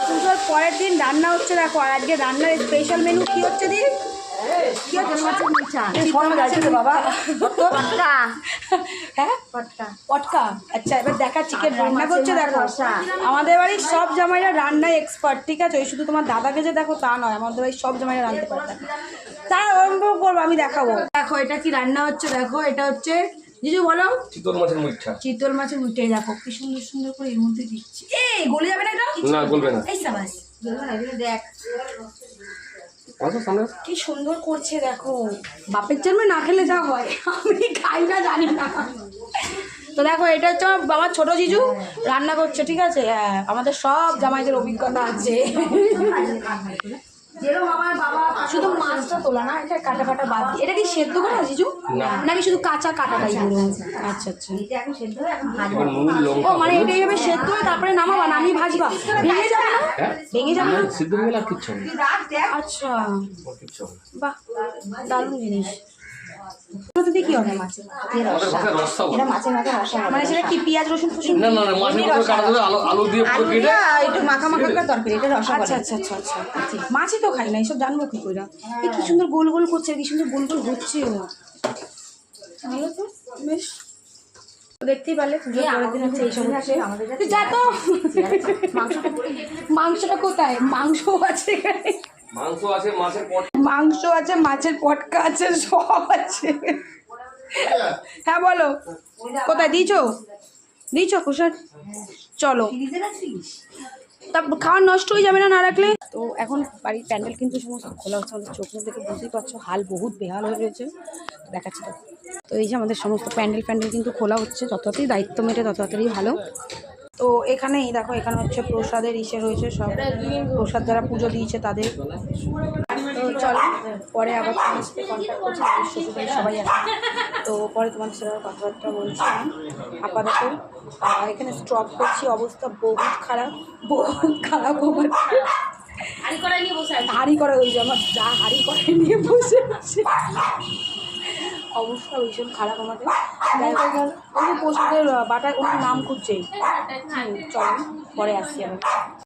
পুজোর পরের দিন রান্না হচ্ছে দেখো। আর আজকে রান্নার স্পেশাল মেনু কি হচ্ছে দি? কি হচ্ছে? বাবা পটকা। হ্যাঁ পটকা। আচ্ছা এবার দেখা চিকেন রান্না করছে দেখো। আমাদের বাড়ির সব জামাইরা রান্নায় এক্সপার্ট, ঠিক আছে? ওই শুধু তোমার দাদাকে যে দেখো তা নয়, আমাদের বাড়ির সব জামাইরা রান্নাতে পারবে। তা আরম্ভ করবো, আমি দেখাবো। দেখো এটা কি রান্না হচ্ছে দেখো। এটা হচ্ছে জিজু বলো, চিতল মাছের মুইঠা। চিতল মাছের মুইঠা দেখো কি সুন্দর সুন্দর করে এর মধ্যে দিচ্ছি। এই গলে যাবে না এটা? না গলবে না। এই সাবাস গলবে না, এগুলো দেখ কি সুন্দর করছে দেখো। বাপের জন্মে না খেলে যা হয়, আমি খাই না জানি না। তো দেখো এটা হচ্ছে আমার ছোট জিজু রান্না করছে, ঠিক আছে? হ্যাঁ আমাদের সব জামাইদের অভিজ্ঞতা আছে। যেরকম আমার বাবা শুধু মাছটা তোলা না, এটা কাটা কাটা বাদ দিয়ে। এটা কি সেদ্ধ করে না জিজু, নাকি শুধু কাঁচা কাটাটাই? আচ্ছা আচ্ছা। ও মানে এটা এইভাবে সেদ্ধ হয়ে তারপরে নামাবা, নামিয়ে ভাজবা, ভেঙে যাবে না? ভেঙে যাবে না সিদ্ধ হয়ে গেলে আর কিচ্ছু না। আচ্ছা বাহ, দারুণ জিনিস। কি হবে মাছের মানে সেটা কি পেঁয়াজ রসুন ফসুন? আলু দিয়ে একটু মাখা মাখা করে তরকারি, এটা রসা। আচ্ছা আচ্ছা আচ্ছা আচ্ছা। মাছই তো খাই না, এসব জানবো কি করে? কি সুন্দর গোল গোল করছে, কি সুন্দর গোল গোল হচ্ছে। ভালো তো বেশ, দেখতেই পারলে দিন হচ্ছে এইসব হচ্ছে। যা তো মাংসটা কোথায়? মাংস আছে, মাংস আছে, মাছের পটকা, মাংস আছে, মাছের পটকা আছে, সব আছে। হ্যাঁ বলো, কোথায় দিয়েছো? দিয়েছো কুষার? চলো, তা খাওয়া নষ্ট হয়ে যাবে না না রাখলে। তো এখন বাড়ির প্যান্ডেল কিন্তু সমস্ত খোলা হচ্ছে। আমাদের চোখ মুখ দেখে বুঝতেই পারছো হাল বহুত বেহাল হয়ে রয়েছে, দেখাচ্ছি তো। তো এই যে আমাদের সমস্ত প্যান্ডেল কিন্তু খোলা হচ্ছে। যত তাড়াতাড়ি দায়িত্ব মেটে তত তাড়াতাড়ি ভালো। তো এখানেই দেখো, এখানে হচ্ছে প্রসাদের ইসে রয়েছে, সব প্রসাদ যারা পুজো দিয়েছে তাদের। তো চলো পরে আবার তোমার সাথে কন্ট্যাক্ট করছি, শ্বশুরবাড়ি সবাই আছে। তো পরে তোমাদের সাথে কথাবার্তা বলছি। আপাতত এখানে স্টপ করছি, অবস্থা বহুত খারাপ, বহুত খারাপ। আমার হাঁড়ি করা ওই যে আমার যা হাঁড়ি করে নিয়ে বসে আছে, অবস্থা ভীষণ খারাপ আমাদের। ওই প্রসাদের বাটা ওনার নাম খুঁজছেই। চলো পরে আসছি আমি।